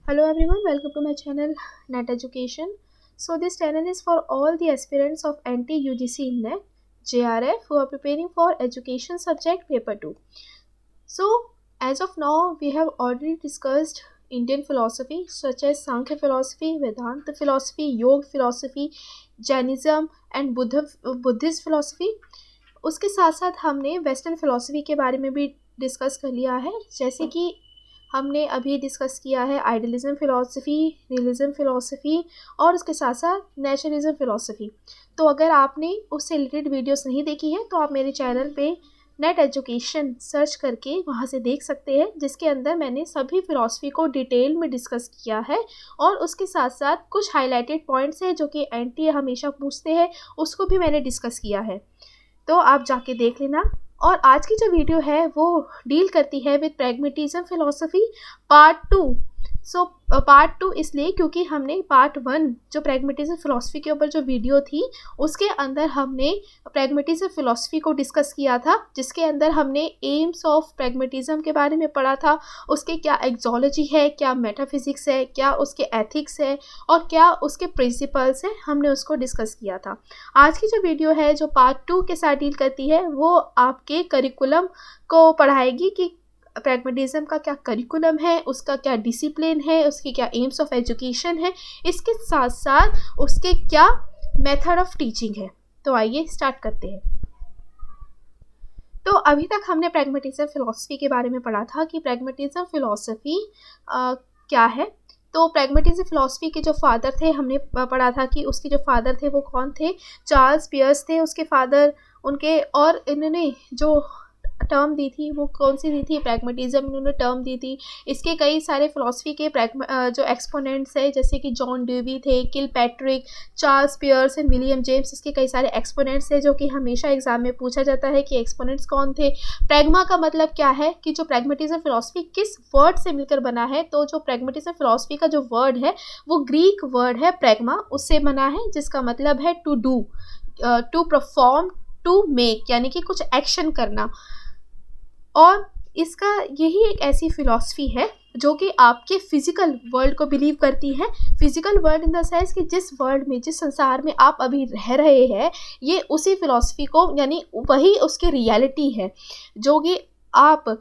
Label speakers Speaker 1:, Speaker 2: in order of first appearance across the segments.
Speaker 1: Hello everyone, welcome to my channel Net Education. So this channel is for all the aspirants of NT-UGC NET JRF who are preparing for education subject paper 2. So as of now we have already discussed Indian philosophy such as Sankhya philosophy, Vedanta philosophy, Yoga philosophy, Jainism and Buddhist philosophy. उसके साथ साथ हमने western philosophy के बारे में भी discuss कर लिया है, जैसे कि हमने अभी डिस्कस किया है आइडियलिज्म फ़िलॉसफी, रियलिज्म फ़िलॉसफी और उसके साथ साथ नेचुरलिज्म फ़िलॉसफी। तो अगर आपने उससे रिलेटेड वीडियोस नहीं देखी है तो आप मेरे चैनल पे नेट एजुकेशन सर्च करके वहाँ से देख सकते हैं, जिसके अंदर मैंने सभी फ़िलॉसफी को डिटेल में डिस्कस किया है और उसके साथ साथ कुछ हाईलाइटेड पॉइंट्स हैं जो कि एनटीए हमेशा पूछते हैं, उसको भी मैंने डिस्कस किया है। तो आप जाके देख लेना। और आज की जो वीडियो है वो डील करती है with pragmatism philosophy part 2। So part 2 इसलिए क्योंकि हमने पार्ट 1 जो प्रैग्मेटिज्म फिलॉसफी के ऊपर जो वीडियो थी उसके अंदर हमने प्रैग्मेटिज्म फिलॉसफी को डिस्कस किया था, जिसके अंदर हमने एम्स ऑफ प्रैग्मेटिज्म के बारे में पढ़ा था, उसके क्या एक्सोलॉजी है, क्या मेटाफिजिक्स है, क्या उसके एथिक्स है और क्या उसके प्रिंसिपल्स है, हमने उसको डिस्कस किया था। आज की जो वीडियो है जो पार्ट 2 के साथ डील करती है वो आपके करिकुलम को पढ़ाएगी कि प्रैग्मेटिज्म का क्या करिकुलम है, उसका क्या डिसिप्लिन है, उसकी क्या एम्स ऑफ एजुकेशन है, इसके साथ साथ उसके क्या मेथड ऑफ टीचिंग है। तो आइए स्टार्ट करते हैं। तो अभी तक हमने प्रैग्मेटिज्म फिलॉसफी के बारे में पढ़ा था कि प्रैग्मेटिज्म फिलॉसफी क्या है। तो प्रैग्मेटिज्म फिलॉसफी के जो फादर थे हमने पढ़ा था कि उसके जो फादर थे वो कौन थे, चार्ल्स पियर्स थे उसके फादर उनके। और इन्होंने जो टर्म दी थी वो कौन सी दी थी, प्रैग्मेटिज्म इन्होंने टर्म दी थी। इसके कई सारे फिलॉसफी के जो एक्सपोनेंट्स है जैसे कि जॉन डेवी थे, Kilpatrick, Charles Peirce and William James, इसके कई सारे एक्सपोनेंट्स है जो कि हमेशा एग्जाम में पूछा जाता है कि एक्सपोनेंट्स कौन थे। प्रैग्मा का मतलब क्या है कि जो प्रैग्मेटिज्म फिलॉसफी किस वर्ड से मिलकर बना है, तो जो प्रैग्मेटिज्म फिलॉसफी का जो वर्ड है वो ग्रीक वर्ड है प्रैग्मा, उससे बना है, जिसका मतलब है to do, to perform, to make, यानी कि कुछ एक्शन करना। और इसका यही एक ऐसी फिलॉसफी है जो कि आपके फिजिकल वर्ल्ड को बिलीव करती है। Physical world in the sense कि जिस वर्ल्ड में, जिस संसार में आप अभी रह रहे हैं, ये उसी फिलॉसफी को, यानी वही उसकी रियलिटी है जो कि आप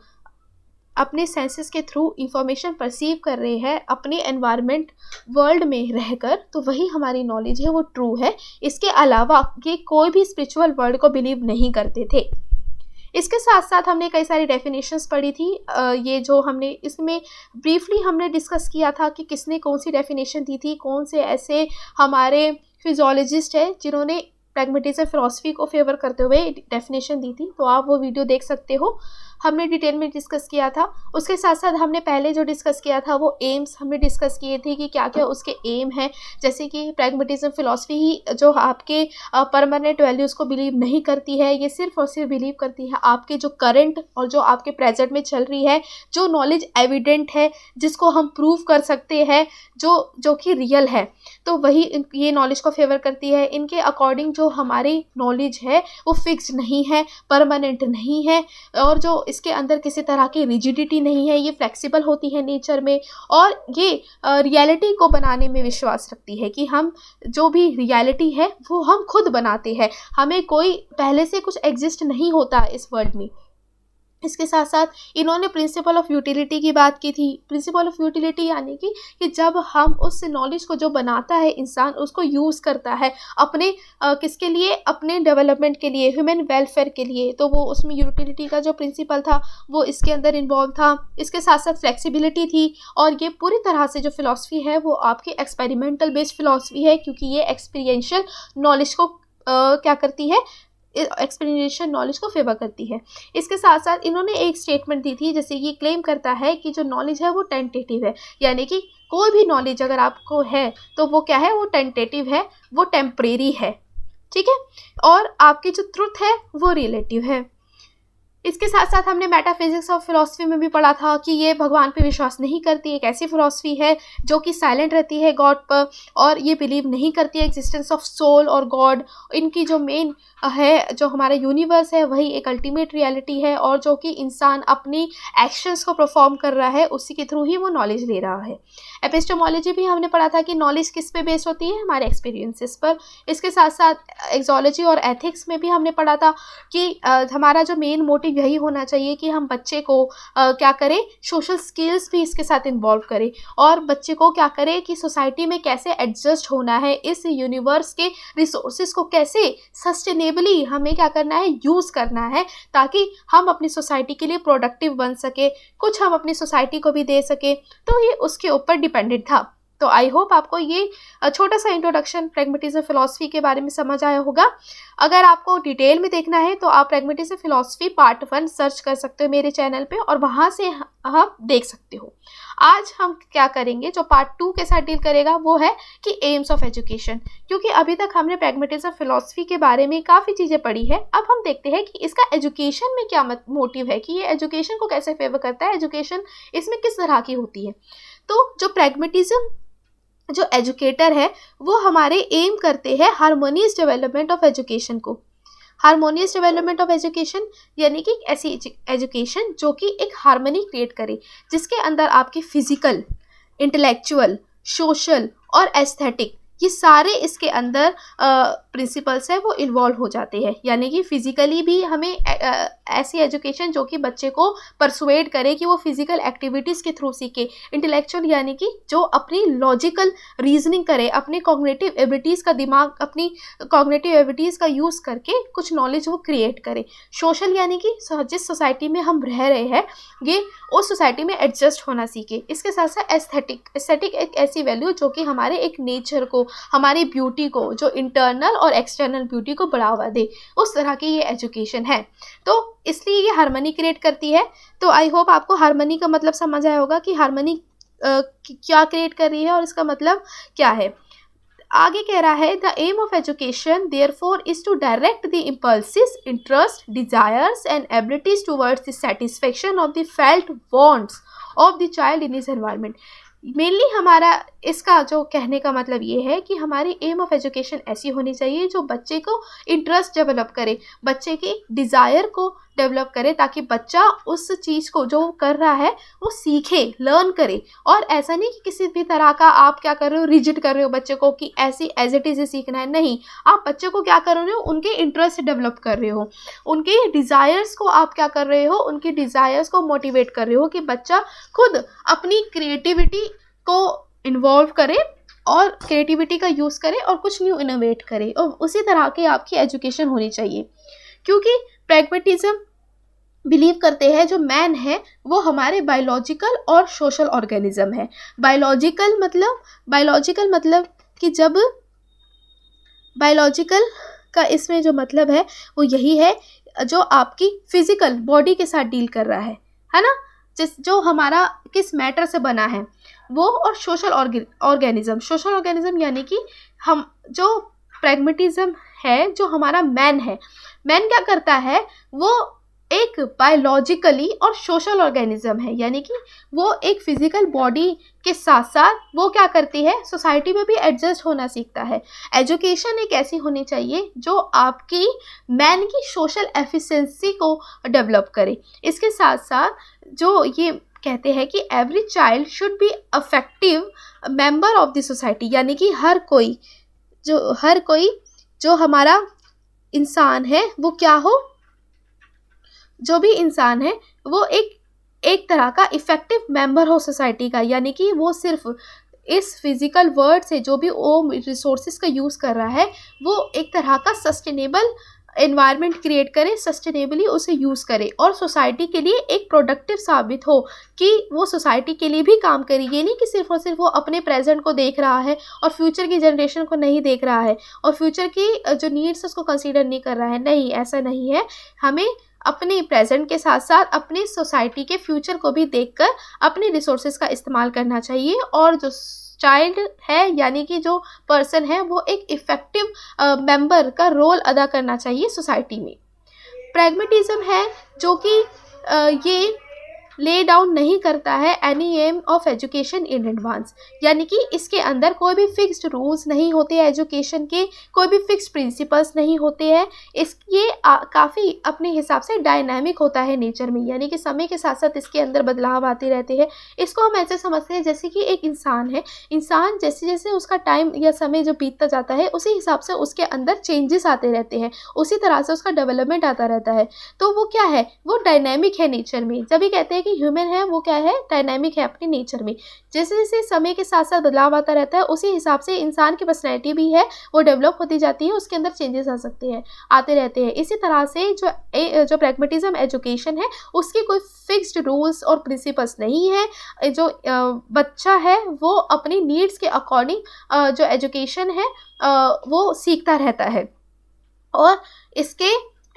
Speaker 1: अपने सेंसेस के थ्रू इंफॉर्मेशन परसीव कर रहे हैं अपने एनवायरनमेंट वर्ल्ड में रहकर, तो वही हमारी नॉलेज है, वो ट्रू है। इसके अलावा ये कोई भी स्पिरिचुअल वर्ल्ड को बिलीव नहीं करते थे। इसके साथ साथ हमने कई सारी डेफिनेशंस पढ़ी थी। ये जो हमने इसमें ब्रीफली हमने डिस्कस किया था कि किसने कौन सी डेफिनेशन दी थी, कौन से ऐसे हमारे फिजियोलॉजिस्ट हैं जिन्होंने प्रैग्मेटिज्म फिलॉसफी को फेवर करते हुए डेफिनेशन दी थी। तो आप वो वीडियो देख सकते हो, हमने डिटेल में डिस्कस किया था। उसके साथ साथ हमने पहले जो डिस्कस किया था वो एम्स हमने डिस्कस किए थे कि क्या क्या उसके एम है। जैसे कि प्रैग्मेटिज्म फिलॉसफी ही जो आपके परमानेंट वैल्यूज़ को बिलीव नहीं करती है, ये सिर्फ और सिर्फ बिलीव करती है आपके जो करंट और जो आपके प्रेजेंट में चल रही है, जो नॉलेज एविडेंट है, जिसको हम प्रूव कर सकते हैं, जो कि रियल है, तो वही ये नॉलेज को फेवर करती है। इनके अकॉर्डिंग जो हमारी नॉलेज है वो फिक्स्ड नहीं है, परमानेंट नहीं है, और जो इसके अंदर किसी तरह की रिजिडिटी नहीं है, ये फ्लेक्सिबल होती है नेचर में, और ये रियलिटी को बनाने में विश्वास रखती है कि हम जो भी रियलिटी है वो हम खुद बनाते हैं, हमें कोई पहले से कुछ एग्जिस्ट नहीं होता इस वर्ल्ड में। इसके साथ साथ इन्होंने प्रिंसिपल ऑफ यूटिलिटी की बात की थी। प्रिंसिपल ऑफ यूटिलिटी यानी कि जब हम उस नॉलेज को जो बनाता है इंसान उसको यूज़ करता है अपने किसके लिए, अपने डेवलपमेंट के लिए, ह्यूमन वेलफेयर के लिए, तो वो उसमें यूटिलिटी का जो प्रिंसिपल था वो इसके अंदर इन्वॉल्व था। इसके साथ साथ फ्लेक्सिबिलिटी थी, और ये पूरी तरह से जो फिलॉसफी है वो आपकी एक्सपेरिमेंटल बेस्ड फिलॉसफी है, क्योंकि ये एक्सपीरियंशियल नॉलेज को क्या करती है, एक्सपीरियंशियल नॉलेज को फेवर करती है। इसके साथ साथ इन्होंने एक स्टेटमेंट दी थी, जैसे ये क्लेम करता है कि जो नॉलेज है वो टेंटेटिव है, यानी कि कोई भी नॉलेज अगर आपको है तो वो क्या है, वो टेंटेटिव है, वो टेम्परेरी है, ठीक है, और आपकी जो ट्रुथ है वो रिलेटिव है। इसके साथ साथ हमने मेटाफिजिक्स और फिलॉसफी में भी पढ़ा था कि ये भगवान पे विश्वास नहीं करती, एक ऐसी फिलॉसफी है जो कि साइलेंट रहती है गॉड पर, और ये बिलीव नहीं करती है एग्जिस्टेंस ऑफ सोल और गॉड। इनकी जो मेन है, जो हमारा यूनिवर्स है, वही एक अल्टीमेट रियलिटी है, और जो कि इंसान अपनी एक्शंस को परफॉर्म कर रहा है, उसी के थ्रू ही वो नॉलेज ले रहा है। एपिस्टेमोलॉजी भी हमने पढ़ा था कि नॉलेज किस पे बेस्ड होती है, हमारे एक्सपीरियंसेस पर। इसके साथ साथ एक्सोलॉजी और एथिक्स में भी हमने पढ़ा था कि हमारा जो मेन मोटिव यही होना चाहिए कि हम बच्चे को क्या करें, सोशल स्किल्स भी इसके साथ इन्वॉल्व करें, और बच्चे को क्या करें कि सोसाइटी में कैसे एडजस्ट होना है, इस यूनिवर्स के रिसोर्सेज को कैसे सस्टेनेबली हमें क्या करना है, यूज़ करना है, ताकि हम अपनी सोसाइटी के लिए प्रोडक्टिव बन सके, कुछ हम अपनी सोसाइटी को भी दे सके। तो ये उसके ऊपर डिपेंडेंट था। तो आई होप आपको ये छोटा सा इंट्रोडक्शन प्रैग्मेटिज्म फिलॉसफी के बारे में समझ आया होगा। अगर आपको डिटेल में देखना है तो आप प्रैग्मेटिज्म फिलॉसफी पार्ट 1 सर्च कर सकते हो मेरे चैनल पे, और वहाँ से आप देख सकते हो। आज हम क्या करेंगे, जो पार्ट 2 के साथ डील करेगा, वो है कि एम्स ऑफ एजुकेशन। क्योंकि अभी तक हमने प्रैग्मेटिज्म फिलॉसफी के बारे में काफ़ी चीज़ें पढ़ी है, अब हम देखते हैं कि इसका एजुकेशन में क्या मोटिव है, कि ये एजुकेशन को कैसे फेवर करता है, एजुकेशन इसमें किस तरह की होती है। तो जो प्रैग्मेटिज्म जो एजुकेटर है, वो हमारे एम करते हैं हारमोनियस डेवलपमेंट ऑफ एजुकेशन को। हारमोनियस डेवलपमेंट ऑफ एजुकेशन यानी कि ऐसी एजुकेशन जो कि एक हारमोनी क्रिएट करे, जिसके अंदर आपकी फिजिकल, इंटेलेक्चुअल, सोशल और एस्थेटिक, ये सारे इसके अंदर प्रिंसिपल्स है वो इन्वॉल्व हो जाते हैं। यानी कि फिजिकली भी हमें ऐसी एजुकेशन जो कि बच्चे को परसुएड करे कि वो फिजिकल एक्टिविटीज़ के थ्रू सीखे। इंटेलेक्चुअल यानी कि जो अपनी लॉजिकल रीजनिंग करे, अपने कॉग्निटिव एबिलिटीज़ का दिमाग, अपनी कॉग्निटिव एबिलिटीज़ का यूज़ करके कुछ नॉलेज वो क्रिएट करे। सोशल यानी कि जिस सोसाइटी में हम रह रहे हैं, ये उस सोसाइटी में एडजस्ट होना सीखे। इसके साथ साथ एस्थेटिक एक ऐसी वैल्यू जो कि हमारे एक नेचर को, हमारी ब्यूटी को, जो इंटरनल और एक्सटर्नल ब्यूटी को बढ़ावा दे, उस तरह की ये एजुकेशन है। तो इसलिए ये हार्मनी क्रिएट करती है। तो आई होप आपको हार्मनी का मतलब समझ आया होगा कि हार्मनी क्या क्रिएट कर रही है और इसका मतलब क्या है। आगे कह रहा है, the aim of education therefore is to direct the impulses, interest, desires and abilities towards the satisfaction of the felt wants of the child in his environment. Mainly हमारा इसका जो कहने का मतलब ये है कि हमारी एम ऑफ एजुकेशन ऐसी होनी चाहिए जो बच्चे को इंटरेस्ट डेवलप करे, बच्चे की डिज़ायर को डेवलप करे, ताकि बच्चा उस चीज़ को जो कर रहा है वो सीखे, लर्न करे। और ऐसा नहीं कि किसी भी तरह का आप क्या कर रहे हो, रिजिड कर रहे हो बच्चे को कि ऐसी एज इट इज़ सीखना है। नहीं, आप बच्चे को क्या कर रहे हो, उनके इंटरेस्ट डेवलप कर रहे हो, उनके डिज़ायर्स को आप क्या कर रहे हो, उनकी डिज़ायर्स को मोटिवेट कर रहे हो कि बच्चा खुद अपनी क्रिएटिविटी को इन्वॉल्व करे और क्रिएटिविटी का यूज़ करे और कुछ न्यू इनोवेट करे। और उसी तरह की आपकी एजुकेशन होनी चाहिए। क्योंकि प्रैग्मेटिज्म बिलीव करते हैं जो मैन है वो हमारे बायोलॉजिकल और सोशल ऑर्गेनिज्म है। बायोलॉजिकल मतलब कि जब बायोलॉजिकल का इसमें जो मतलब है वो यही है जो आपकी फिजिकल बॉडी के साथ डील कर रहा है ना, जो हमारा किस मैटर से बना है वो। और सोशल ऑर्गेनिज्म यानी कि हम जो प्रैग्मेटिज्म है, जो हमारा मैन है, मैन क्या करता है, वो एक बायोलॉजिकली और सोशल ऑर्गेनिज्म है। यानी कि वो एक फिजिकल बॉडी के साथ साथ वो क्या करती है, सोसाइटी में भी एडजस्ट होना सीखता है। एजुकेशन एक ऐसी होनी चाहिए जो आपकी मैन की सोशल एफिशिएंसी को डेवलप करे। इसके साथ साथ जो ये कहते हैं कि every child should be affective member of the society, यानी कि हर कोई जो हमारा इंसान है वो क्या हो, जो भी इंसान है वो एक तरह का इफेक्टिव मेंबर हो सोसाइटी का। यानी कि वो सिर्फ इस फिजिकल वर्ल्ड से जो भी वो रिसोर्सेज का यूज़ कर रहा है वो एक तरह का सस्टेनेबल एनवायरनमेंट क्रिएट करे, सस्टेनेबली उसे यूज़ करे और सोसाइटी के लिए एक प्रोडक्टिव साबित हो, कि वो सोसाइटी के लिए भी काम करे। ये नहीं कि सिर्फ और सिर्फ वो अपने प्रेजेंट को देख रहा है और फ्यूचर की जनरेशन को नहीं देख रहा है और फ्यूचर की जो नीड्स उसको कंसीडर नहीं कर रहा है। नहीं, ऐसा नहीं है। हमें अपने प्रेजेंट के साथ साथ अपने सोसाइटी के फ्यूचर को भी देखकर अपने रिसोर्सेज का इस्तेमाल करना चाहिए। और जो चाइल्ड है यानी कि जो पर्सन है वो एक इफ़ेक्टिव मेंबर का रोल अदा करना चाहिए सोसाइटी में। प्रैग्मेटिज्म है जो कि ये ले डाउन नहीं करता है any aim of education in advance, यानी कि इसके अंदर कोई भी फिक्स्ड रूल्स नहीं होते हैं एजुकेशन के, कोई भी फिक्स्ड प्रिंसिपल्स नहीं होते हैं। ये काफ़ी अपने हिसाब से डायनामिक होता है नेचर में, यानी कि समय के साथ साथ इसके अंदर बदलाव आते रहते हैं। इसको हम ऐसे समझते हैं जैसे कि एक इंसान है, इंसान जैसे जैसे उसका टाइम या समय जो बीतता जाता है उसी हिसाब से उसके अंदर चेंजेस आते रहते हैं, उसी तरह से उसका डेवलपमेंट आता रहता है। तो वो क्या है, वो डायनामिक है नेचर में। जब भी कहते हैं कि ह्यूमन है वो क्या है, डायनामिक है अपने नेचर में। जैसे जैसे समय के साथ साथ बदलाव आता रहता है उसी हिसाब से इंसान की पर्सनैलिटी भी है वो डेवलप होती जाती है, उसके अंदर चेंजेस आ सकते हैं, आते रहते हैं। इसी तरह से जो प्रैग्मेटिज्म एजुकेशन है उसकी कोई फिक्स्ड रूल्स और प्रिंसिपल्स नहीं है। जो बच्चा है वो अपनी नीड्स के अकॉर्डिंग जो एजुकेशन है वो सीखता रहता है, और इसके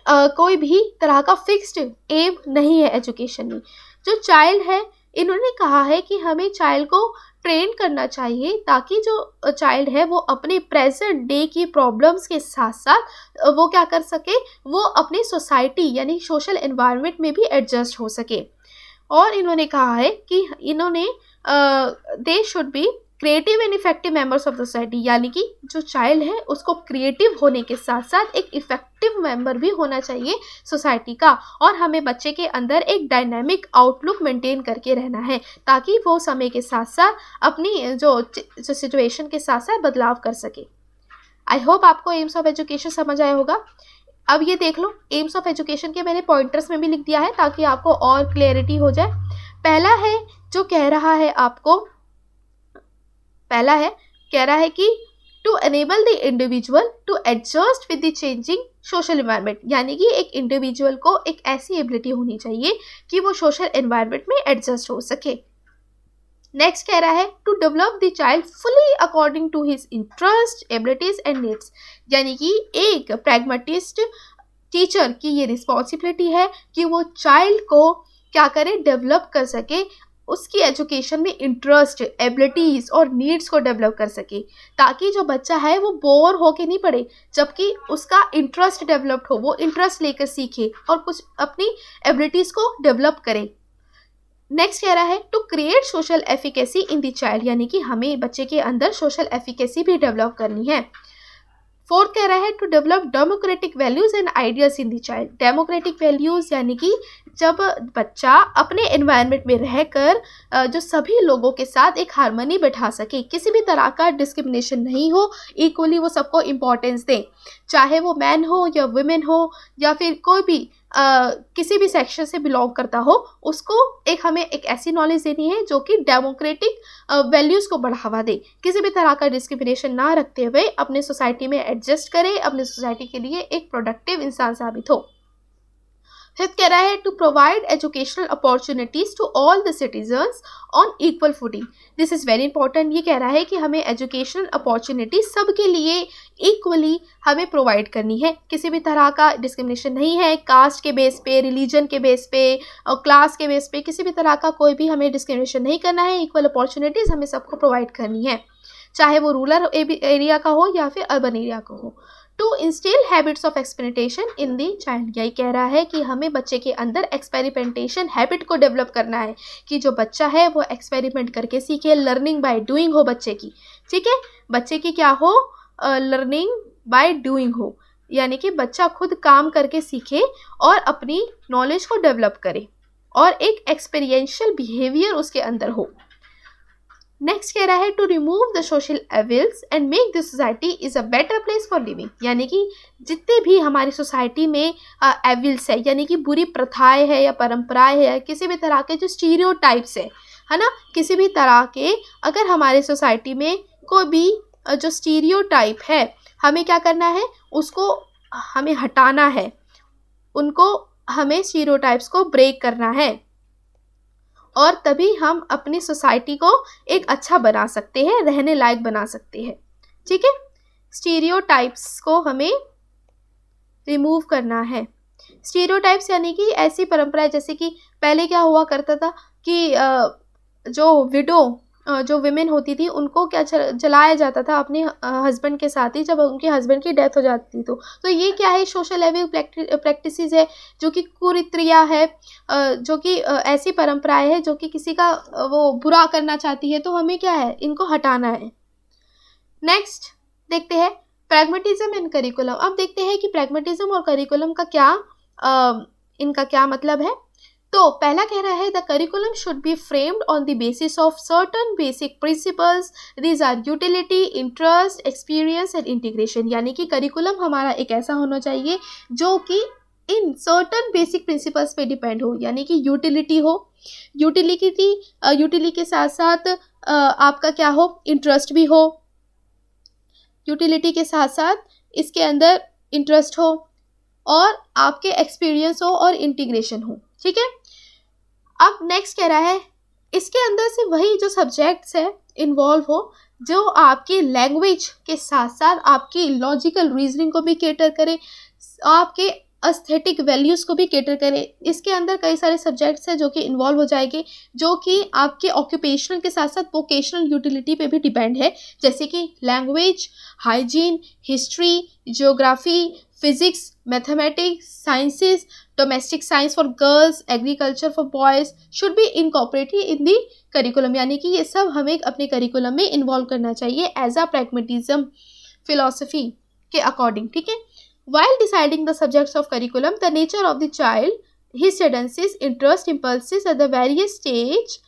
Speaker 1: कोई भी तरह का फिक्स्ड एम नहीं है एजुकेशन में। जो चाइल्ड है, इन्होंने कहा है कि हमें चाइल्ड को ट्रेन करना चाहिए ताकि जो चाइल्ड है वो अपने प्रेजेंट डे की प्रॉब्लम्स के साथ साथ वो क्या कर सके, वो अपनी सोसाइटी यानी सोशल एनवायरनमेंट में भी एडजस्ट हो सके। और इन्होंने कहा है कि इन्होंने they should be creative and effective members of society, यानी कि जो चाइल्ड है उसको क्रिएटिव होने के साथ साथ एक इफेक्टिव मेंबर भी होना चाहिए सोसाइटी का, और हमें बच्चे के अंदर एक डायनामिक आउटलुक मेंटेन करके रहना है ताकि वो समय के साथ साथ अपनी जो सिचुएशन के साथ साथ बदलाव कर सके। आई होप आपको एम्स ऑफ एजुकेशन समझ आया होगा। अब ये देख लो, एम्स ऑफ एजुकेशन के मैंने पॉइंटर्स में भी लिख दिया है ताकि आपको और क्लियरिटी हो जाए। पहला है जो कह रहा है आपको, पहला है कह रहा है कि to enable the individual to adjust with the changing social environment, यानी कि एक इंडिविजुअल को एक ऐसी एबिलिटी होनी चाहिए कि वो सोशल एनवायरनमेंट में एडजस्ट हो सके। नेक्स्ट कह रहा है to develop the child fully according to his interest, abilities and needs, यानी कि एक प्रैग्मेटिस्ट टीचर की ये रिस्पॉन्सिबिलिटी है कि वो चाइल्ड को क्या करे, डेवलप कर सके, उसकी एजुकेशन में इंटरेस्ट, एबिलिटीज़ और नीड्स को डेवलप कर सके, ताकि जो बच्चा है वो बोर होके नहीं पढ़े, जबकि उसका इंटरेस्ट डेवलप्ड हो, वो इंटरेस्ट लेकर सीखे और कुछ अपनी एबिलिटीज़ को डेवलप करे। नेक्स्ट कह रहा है to create social efficacy in the child, यानी कि हमें बच्चे के अंदर सोशल एफिकेसी भी डेवलप करनी है। फोर्थ कह रहा है to develop democratic values and ideas in the child. Democratic values यानी कि जब बच्चा अपने एनवायरनमेंट में रहकर जो सभी लोगों के साथ एक हार्मनी बैठा सके, किसी भी तरह का डिस्क्रिमिनेशन नहीं हो, इक्वली वो सबको इम्पोर्टेंस दें, चाहे वो मैन हो या वुमेन हो या फिर कोई भी किसी भी सेक्शन से बिलोंग करता हो, उसको हमें एक ऐसी नॉलेज देनी है जो कि डेमोक्रेटिक वैल्यूज़ को बढ़ावा दे, किसी भी तरह का डिस्क्रिमिनेशन ना रखते हुए अपने सोसाइटी में एडजस्ट करे, अपने सोसाइटी के लिए एक प्रोडक्टिव इंसान साबित हो। फिफ्थ कह रहा है to provide educational opportunities to all the citizens on equal footing. This is very important. ये कह रहा है कि हमें एजुकेशनल अपॉर्चुनिटी सबके लिए इक्वली हमें प्रोवाइड करनी है, किसी भी तरह का डिस्क्रिमिनेशन नहीं है, कास्ट के बेस पे, रिलीजन के बेस पे और क्लास के बेस पे किसी भी तरह का कोई भी हमें डिस्क्रिमिनेशन नहीं करना है। इक्वल अपॉर्चुनिटीज़ हमें सबको प्रोवाइड करनी है, चाहे वो रूरल एरिया का हो या फिर अर्बन एरिया का हो। To instil habits of experimentation in the child, यही कह रहा है कि हमें बच्चे के अंदर एक्सपेरिमेंटेशन हैबिट को डेवलप करना है, कि जो बच्चा है वो एक्सपेरिमेंट करके सीखे, लर्निंग बाय डूइंग हो बच्चे की। ठीक है, बच्चे की क्या हो, लर्निंग बाय डूइंग हो, यानी कि बच्चा खुद काम करके सीखे और अपनी नॉलेज को डेवलप करे और एक एक्सपीरियंशियल बिहेवियर उसके अंदर हो। नेक्स्ट कह रहा है to remove the social evils and make this society is a better place for living, यानी कि जितने भी हमारी सोसाइटी में एविल्स है, यानी कि बुरी प्रथाएं है या परंपराएं है, किसी भी तरह के जो स्टीरियोटाइप्स है ना, किसी भी तरह के अगर हमारे सोसाइटी में कोई भी जो स्टीरियोटाइप है, हमें क्या करना है, उसको हमें हटाना है, उनको हमें स्टीरियोटाइप्स को ब्रेक करना है, और तभी हम अपनी सोसाइटी को एक अच्छा बना सकते हैं, रहने लायक बना सकते हैं। ठीक है, स्टीरियोटाइप्स को हमें रिमूव करना है। स्टीरियोटाइप्स यानी कि ऐसी परंपराएं, जैसे कि पहले क्या हुआ करता था कि जो विडो जो विमेन होती थी उनको क्या जलाया जाता था अपने हस्बैंड के साथ ही, जब उनके हस्बैंड की डेथ हो जाती थी। तो ये क्या है, सोशल एविल प्रैक्टिसेस है, जो कि कुरीतियाँ है, जो कि ऐसी परंपराएं है जो कि किसी का वो बुरा करना चाहती है। तो हमें क्या है, इनको हटाना है। नेक्स्ट देखते हैं प्रैग्मेटिज्म एंड करिकुलम। अब देखते हैं कि प्रैग्मेटिज्म और करिकुलम का क्या इनका क्या मतलब है। तो पहला कह रहा है the curriculum should be framed on the basis of certain basic principles, these are utility, interest, experience and integration. यानी कि करिकुलम हमारा एक ऐसा होना चाहिए जो कि इन सर्टन बेसिक प्रिंसिपल्स पे डिपेंड हो, यानी कि यूटिलिटी हो, यूटिलिटी के साथ साथ आपका क्या हो, इंटरेस्ट भी हो, यूटिलिटी के साथ साथ इसके अंदर इंटरेस्ट हो, और आपके एक्सपीरियंस हो और इंटीग्रेशन हो। ठीक है। अब नेक्स्ट कह रहा है इसके अंदर से वही जो सब्जेक्ट्स है इन्वॉल्व हो जो आपकी लैंग्वेज के साथ साथ आपकी लॉजिकल रीजनिंग को भी कैटर करे, आपके एस्थेटिक वैल्यूज को भी कैटर करे। इसके अंदर कई सारे सब्जेक्ट्स हैं जो कि इन्वॉल्व हो जाएंगे, जो कि आपके ऑक्यूपेशनल के साथ साथ वोकेशनल यूटिलिटी पे भी डिपेंड है, जैसे कि language, hygiene, history, geography, physics, mathematics, sciences, domestic science for girls, agriculture for boys should be incorporated in the curriculum. यानी कि ये सब हमें अपने करिकुलम में इन्वॉल्व करना चाहिए एज अ प्रैग्मेटिज्म फिलॉसफी के अकॉर्डिंग। ठीक है। While deciding the subjects of curriculum, the nature of the child, his tendencies, interests, impulses at the various stage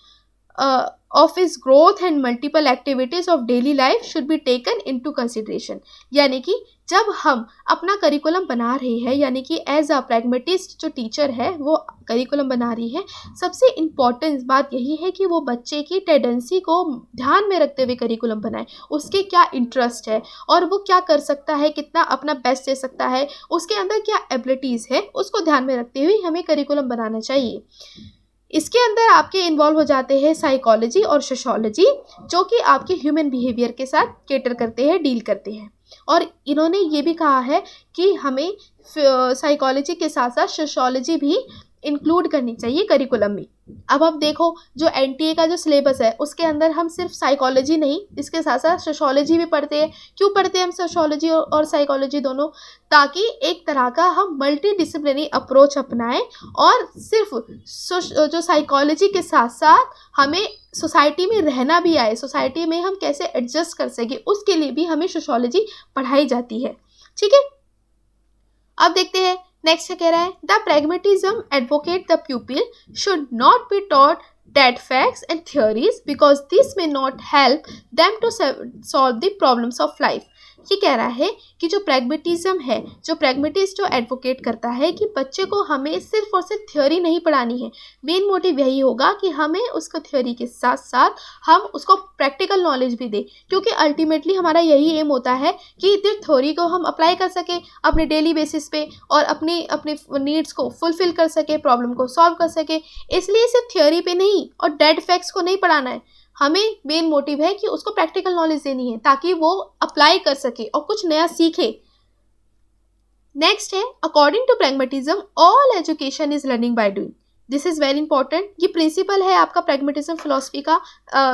Speaker 1: of his growth and multiple activities of daily life should be taken into consideration। यानी कि जब हम अपना curriculum बना रहे हैं, यानी कि एज अ प्रैग्मेटिस्ट जो टीचर है वो करिकुलम बना रही है, सबसे इम्पॉर्टेंट बात यही है कि वो बच्चे की टेंडेंसी को ध्यान में रखते हुए करिकुलम बनाए, उसके क्या इंटरेस्ट है और वो क्या कर सकता है, कितना अपना बेस्ट दे सकता है, उसके अंदर क्या एबिलिटीज़ है, उसको ध्यान में रखते हुए हमें करिकुलम बनाना चाहिए। इसके अंदर आपके इन्वॉल्व हो जाते हैं साइकोलॉजी और सोशोलॉजी, जो कि आपके ह्यूमन बिहेवियर के साथ कैटर करते हैं, डील करते हैं। और इन्होंने ये भी कहा है कि हमें साइकोलॉजी के साथ साथ सोशोलॉजी भी इंक्लूड करनी चाहिए करिकुलम में। अब आप देखो जो एनटीए का जो सिलेबस है उसके अंदर हम सिर्फ साइकोलॉजी नहीं, इसके साथ साथ सोशोलॉजी भी पढ़ते हैं। क्यों पढ़ते हैं हम सोशोलॉजी और साइकोलॉजी दोनों? ताकि एक तरह का हम मल्टी डिसिप्लिनरी अप्रोच अपनाएं, और सिर्फ जो साइकोलॉजी के साथ साथ हमें सोसाइटी में रहना भी आए, सोसाइटी में हम कैसे एडजस्ट कर सके, उसके लिए भी हमें सोशोलॉजी पढ़ाई जाती है। ठीक है। अब देखते हैं नेक्स्ट कह रहा है the pragmatism advocate the pupil should not be taught dead facts and theories because this may not help them to solve the problems of life. ये कह रहा है कि जो प्रैग्मेटिज्म है, जो प्रैग्मेटिस्ट जो एडवोकेट करता है कि बच्चे को हमें सिर्फ और सिर्फ थ्योरी नहीं पढ़ानी है, मेन मोटिव यही होगा कि हमें उसको थ्योरी के साथ साथ हम उसको प्रैक्टिकल नॉलेज भी दें, क्योंकि अल्टीमेटली हमारा यही एम होता है कि थ्योरी को हम अप्लाई कर सकें अपने डेली बेसिस पे और अपनी अपने नीड्स को फुलफिल कर सके, प्रॉब्लम को सॉल्व कर सके। इसलिए सिर्फ थ्योरी पे नहीं और डेड फैक्ट्स को नहीं पढ़ाना है, हमें मेन मोटिव है कि उसको प्रैक्टिकल नॉलेज देनी है ताकि वो अप्लाई कर सके और कुछ नया सीखे। नेक्स्ट है according to pragmatism all education is learning by doing. This is very important. ये प्रिंसिपल है आपका प्रैग्मेटिज्म फिलॉसफी का।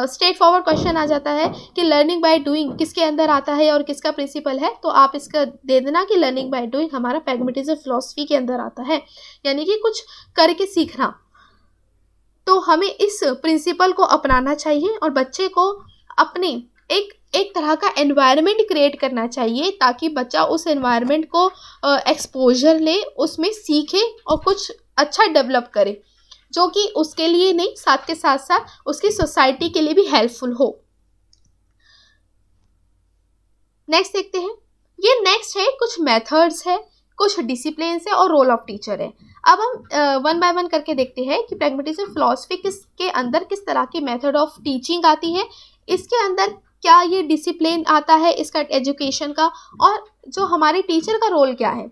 Speaker 1: स्ट्रेट फॉरवर्ड क्वेश्चन आ जाता है कि लर्निंग बाय डूइंग किसके अंदर आता है और किसका प्रिंसिपल है, तो आप इसका दे देना कि लर्निंग बाय डूइंग हमारा प्रैग्मेटिज्म फिलॉसफी के अंदर आता है, यानी कि कुछ करके सीखना। तो हमें इस प्रिंसिपल को अपनाना चाहिए और बच्चे को अपने एक तरह का एनवायरनमेंट क्रिएट करना चाहिए ताकि बच्चा उस एनवायरनमेंट को एक्सपोजर ले, उसमें सीखे और कुछ अच्छा डेवलप करे, जो कि उसके लिए नहीं, साथ के साथ साथ उसकी सोसाइटी के लिए भी हेल्पफुल हो। नेक्स्ट देखते हैं। ये नेक्स्ट है कुछ मेथड्स है, कुछ डिसिप्लिन है और रोल ऑफ टीचर है। अब हम वन बाय वन करके देखते हैं कि प्रैग्मेटिज्म फिलॉसफी के अंदर किस तरह की मेथड ऑफ टीचिंग आती है, इसके अंदर क्या ये डिसिप्लिन आता है इसका एजुकेशन का, और जो हमारे टीचर का रोल क्या है।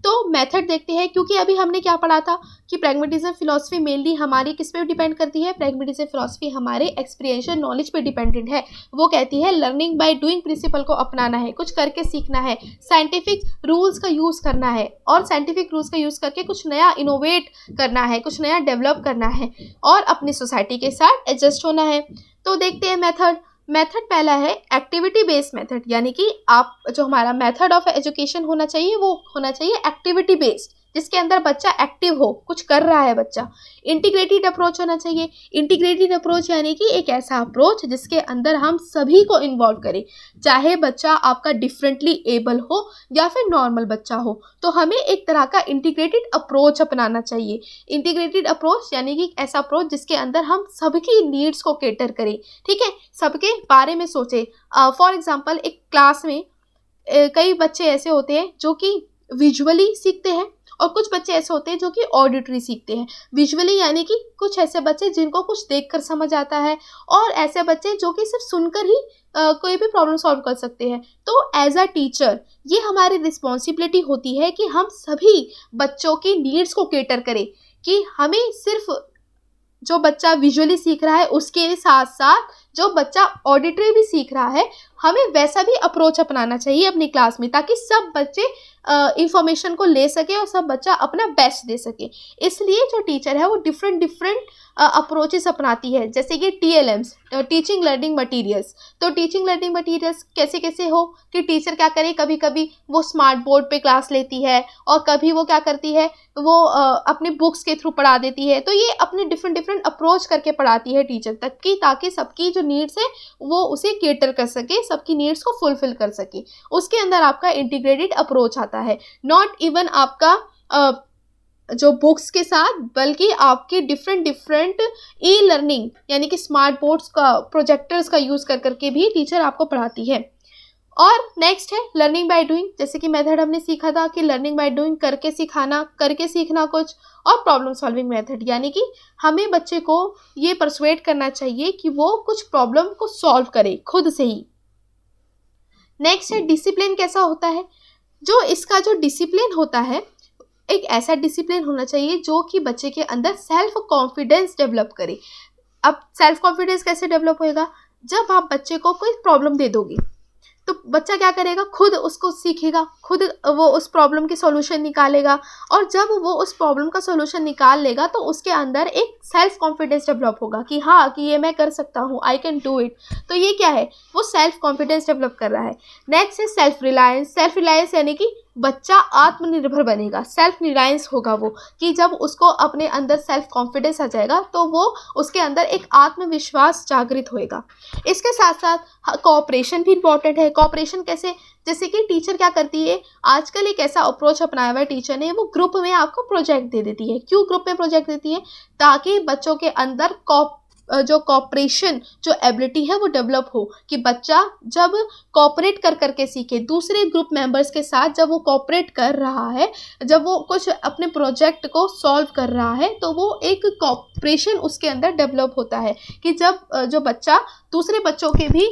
Speaker 1: तो मेथड देखते हैं, क्योंकि अभी हमने क्या पढ़ा था कि प्रैग्मेटिज्म फिलॉसफी मेनली हमारी किस पे डिपेंड करती है, प्रैग्मेटिज्म फिलॉसफी हमारे एक्सपीरियंशियल नॉलेज पे डिपेंडेंट है। वो कहती है लर्निंग बाय डूइंग प्रिंसिपल को अपनाना है, कुछ करके सीखना है, साइंटिफिक रूल्स का यूज़ करना है और साइंटिफिक रूल्स का यूज़ करके कुछ नया इनोवेट करना है, कुछ नया डेवलप करना है और अपनी सोसाइटी के साथ एडजस्ट होना है। तो देखते हैं मेथड। मेथड पहला है एक्टिविटी बेस्ड मेथड, यानी कि आप जो हमारा मेथड ऑफ एजुकेशन होना चाहिए वो होना चाहिए एक्टिविटी बेस्ड, जिसके अंदर बच्चा एक्टिव हो, कुछ कर रहा है बच्चा। इंटीग्रेटेड अप्रोच होना चाहिए। इंटीग्रेटेड अप्रोच यानी कि एक ऐसा अप्रोच जिसके अंदर हम सभी को इन्वॉल्व करें, चाहे बच्चा आपका डिफरेंटली एबल हो या फिर नॉर्मल बच्चा हो, तो हमें एक तरह का इंटीग्रेटेड अप्रोच अपनाना चाहिए। इंटीग्रेटेड अप्रोच यानी कि ऐसा अप्रोच जिसके अंदर हम सबकी नीड्स को केटर करें, ठीक है, सबके बारे में सोचें। फॉर एग्जाम्पल एक क्लास में कई बच्चे ऐसे होते हैं जो कि विजुअली सीखते हैं और कुछ बच्चे ऐसे होते हैं जो कि ऑडिटरी सीखते हैं। विजुअली यानी कि कुछ ऐसे बच्चे जिनको कुछ देखकर समझ आता है, और ऐसे बच्चे जो कि सिर्फ सुनकर ही कोई भी प्रॉब्लम सॉल्व कर सकते हैं। तो एज अ टीचर ये हमारी रिस्पॉन्सिबिलिटी होती है कि हम सभी बच्चों की नीड्स को केटर करें, कि हमें सिर्फ जो बच्चा विजुअली सीख रहा है उसके साथ साथ जो बच्चा ऑडिटरी भी सीख रहा है, हमें वैसा भी अप्रोच अपनाना चाहिए अपनी क्लास में, ताकि सब बच्चे इंफॉर्मेशन को ले सके और सब बच्चा अपना बेस्ट दे सके। इसलिए जो टीचर है वो डिफरेंट अप्रोचेस अपनाती है, जैसे कि TLMs, टीचिंग लर्निंग मटीरियल्स। तो टीचिंग लर्निंग मटीरियल्स कैसे कैसे हो कि टीचर क्या करे, कभी कभी वो स्मार्ट बोर्ड पे क्लास लेती है और कभी वो क्या करती है, वो अपने बुक्स के थ्रू पढ़ा देती है। तो ये अपने डिफरेंट अप्रोच करके पढ़ाती है टीचर तक की, ताकि सबकी जो नीड्स है वो उसे केटर कर सके, सबकी नीड्स को फुलफिल कर सके। उसके अंदर आपका इंटीग्रेटेड अप्रोच आता है, नॉट इवन आपका जो बुक्स के साथ, बल्कि आपके डिफरेंट ई लर्निंग यानी कि स्मार्ट बोर्ड्स का, प्रोजेक्टर्स का यूज़ कर करके भी टीचर आपको पढ़ाती है। और नेक्स्ट है लर्निंग बाय डूइंग। जैसे कि मेथड हमने सीखा था कि लर्निंग बाय डूइंग, करके सिखाना, करके सीखना कुछ। और प्रॉब्लम सॉल्विंग मेथड यानी कि हमें बच्चे को ये परसुएट करना चाहिए कि वो कुछ प्रॉब्लम को सॉल्व करे खुद से ही। नेक्स्ट है डिसिप्लिन कैसा होता है। जो इसका जो डिसिप्लिन होता है, एक ऐसा डिसिप्लिन होना चाहिए जो कि बच्चे के अंदर सेल्फ कॉन्फिडेंस डेवलप करे। अब सेल्फ कॉन्फिडेंस कैसे डेवलप होएगा, जब आप बच्चे को कोई प्रॉब्लम दे दोगे तो बच्चा क्या करेगा, खुद उसको सीखेगा, खुद वो उस प्रॉब्लम की सॉल्यूशन निकालेगा, और जब वो उस प्रॉब्लम का सॉल्यूशन निकाल लेगा तो उसके अंदर एक सेल्फ कॉन्फिडेंस डेवलप होगा कि हाँ, कि ये मैं कर सकता हूँ, आई कैन डू इट। तो ये क्या है, वो सेल्फ कॉन्फिडेंस डेवलप कर रहा है। नेक्स्ट है सेल्फ रिलायंस। सेल्फ रिलायंस यानी कि बच्चा आत्मनिर्भर बनेगा, सेल्फ रिलायंस होगा वो, कि जब उसको अपने अंदर सेल्फ कॉन्फिडेंस आ जाएगा तो वो उसके अंदर एक आत्मविश्वास जागृत होएगा। इसके साथ साथ कोऑपरेशन भी इंपॉर्टेंट है। कोऑपरेशन कैसे, जैसे कि टीचर क्या करती है, आजकल एक ऐसा अप्रोच अपनाया हुआ है टीचर ने, वो ग्रुप में आपको प्रोजेक्ट दे देती है। क्यों ग्रुप में प्रोजेक्ट देती है, ताकि बच्चों के अंदर जो कॉपरेशन, जो एबिलिटी है वो डेवलप हो, कि बच्चा जब कॉपरेट कर करके सीखे, दूसरे ग्रुप मेंबर्स के साथ जब वो कॉपरेट कर रहा है, जब वो कुछ अपने प्रोजेक्ट को सॉल्व कर रहा है, तो वो एक कॉपरेशन उसके अंदर डेवलप होता है, कि जब जो बच्चा दूसरे बच्चों के भी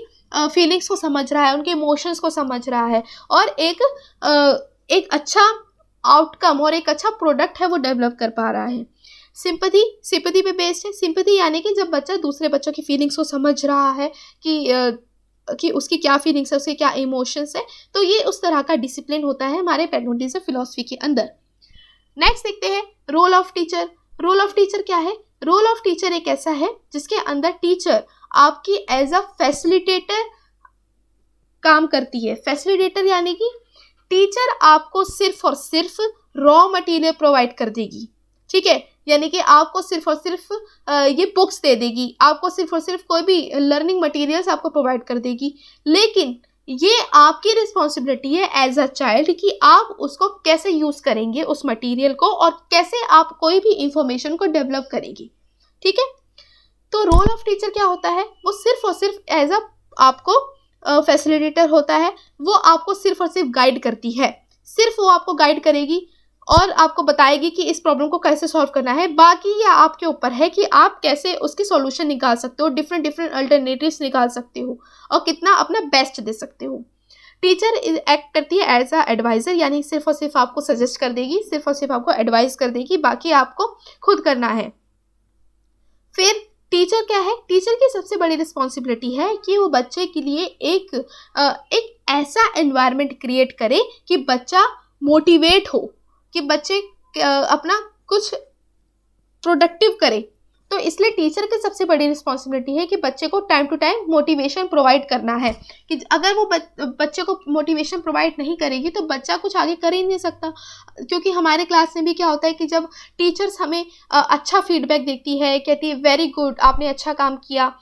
Speaker 1: फीलिंग्स को समझ रहा है, उनके इमोशंस को समझ रहा है, और एक अच्छा आउटकम और एक अच्छा प्रोडक्ट है वो डेवलप कर पा रहा है। सिंपैथी पे बेस्ड है। सिंपैथी यानी कि जब बच्चा दूसरे बच्चों की फीलिंग्स को समझ रहा है कि उसकी क्या फीलिंग्स है, उसके क्या इमोशंस है, तो ये उस तरह का डिसिप्लिन होता है हमारे पैडोंटिज्म फिलॉसफी के अंदर। नेक्स्ट देखते हैं role of teacher. Role of teacher क्या है, रोल ऑफ टीचर एक ऐसा है जिसके अंदर टीचर आपकी एज अ फैसिलिटेटर काम करती है। फैसिलिटेटर यानी कि टीचर आपको सिर्फ और सिर्फ रॉ मटेरियल प्रोवाइड कर देगी, ठीक है, यानी कि आपको सिर्फ और सिर्फ ये बुक्स दे देगी, आपको सिर्फ और सिर्फ कोई भी लर्निंग मटेरियल्स आपको प्रोवाइड कर देगी, लेकिन ये आपकी रिस्पॉन्सिबिलिटी है एज अ चाइल्ड कि आप उसको कैसे यूज़ करेंगे उस मटेरियल को, और कैसे आप कोई भी इंफॉर्मेशन को डेवलप करेंगे, ठीक है। तो रोल ऑफ टीचर क्या होता है, वो सिर्फ और सिर्फ एज अ आपको फैसिलिटेटर होता है। वो आपको सिर्फ और सिर्फ गाइड करती है, सिर्फ वो आपको गाइड करेगी और आपको बताएगी कि इस प्रॉब्लम को कैसे सॉल्व करना है। बाकी ये आपके ऊपर है कि आप कैसे उसकी सॉल्यूशन निकाल सकते हो, डिफरेंट अल्टरनेटिव्स निकाल सकते हो, और कितना अपना बेस्ट दे सकते हो। टीचर एक्ट करती है एज अ एडवाइज़र, यानी सिर्फ और सिर्फ आपको सजेस्ट कर देगी, सिर्फ और सिर्फ आपको एडवाइस कर देगी, बाकी आपको खुद करना है। फिर टीचर क्या है, टीचर की सबसे बड़ी रिस्पॉन्सिबिलिटी है कि वो बच्चे के लिए एक ऐसा एनवायरनमेंट क्रिएट करे कि बच्चा मोटिवेट हो, कि बच्चे अपना कुछ प्रोडक्टिव करे। तो इसलिए टीचर की सबसे बड़ी रिस्पॉन्सिबिलिटी है कि बच्चे को time to time motivation provide करना है, कि अगर वो बच्चे को मोटिवेशन प्रोवाइड नहीं करेगी तो बच्चा कुछ आगे कर ही नहीं सकता। क्योंकि हमारे क्लास में भी क्या होता है कि जब टीचर्स हमें अच्छा फीडबैक देती है, कहती है वेरी गुड, आपने अच्छा काम किया,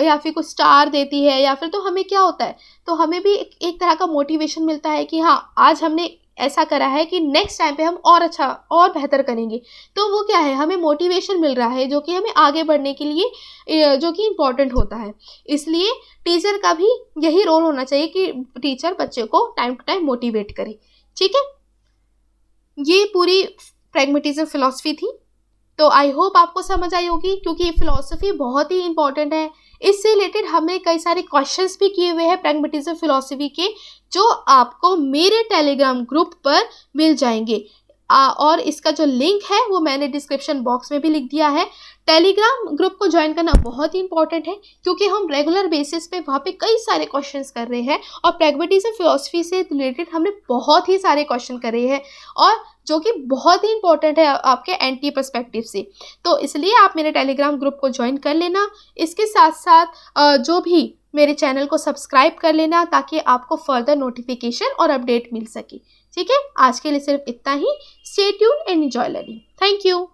Speaker 1: या फिर कुछ स्टार देती है, या फिर तो हमें क्या होता है, तो हमें भी एक तरह का मोटिवेशन मिलता है कि हाँ आज हमने ऐसा करा है कि नेक्स्ट टाइम पे हम और अच्छा और बेहतर करेंगे। तो वो क्या है, हमें मोटिवेशन मिल रहा है जो कि हमें आगे बढ़ने के लिए जो कि इम्पोर्टेंट होता है। इसलिए टीचर का भी यही रोल होना चाहिए कि टीचर बच्चे को टाइम टू टाइम मोटिवेट करे। ठीक है, ये पूरी प्रैग्मेटिज्म फिलॉसफी थी। तो आई होप आपको समझ आई होगी, क्योंकि ये फिलॉसफी बहुत ही इंपॉर्टेंट है। इससे रिलेटेड हमने कई सारे क्वेश्चंस भी किए हुए हैं प्रैग्मेटिज्म फिलॉसफी के, जो आपको मेरे टेलीग्राम ग्रुप पर मिल जाएंगे। और इसका जो लिंक है वो मैंने डिस्क्रिप्शन बॉक्स में भी लिख दिया है। टेलीग्राम ग्रुप को ज्वाइन करना बहुत ही इंपॉर्टेंट है, क्योंकि हम रेगुलर बेसिस पे वहाँ पे कई सारे क्वेश्चंस कर रहे हैं, और प्रैग्मेटिज्म फिलॉसफी से रिलेटेड हमने बहुत ही सारे क्वेश्चन करे हैं, और जो कि बहुत ही इंपॉर्टेंट है आपके एनटी पर्सपेक्टिव से। तो इसलिए आप मेरे टेलीग्राम ग्रुप को ज्वाइन कर लेना। इसके साथ साथ जो भी मेरे चैनल को सब्सक्राइब कर लेना, ताकि आपको फर्दर नोटिफिकेशन और अपडेट मिल सके। ठीक है, आज के लिए सिर्फ इतना ही। Stay tuned and enjoy learning. Thank you.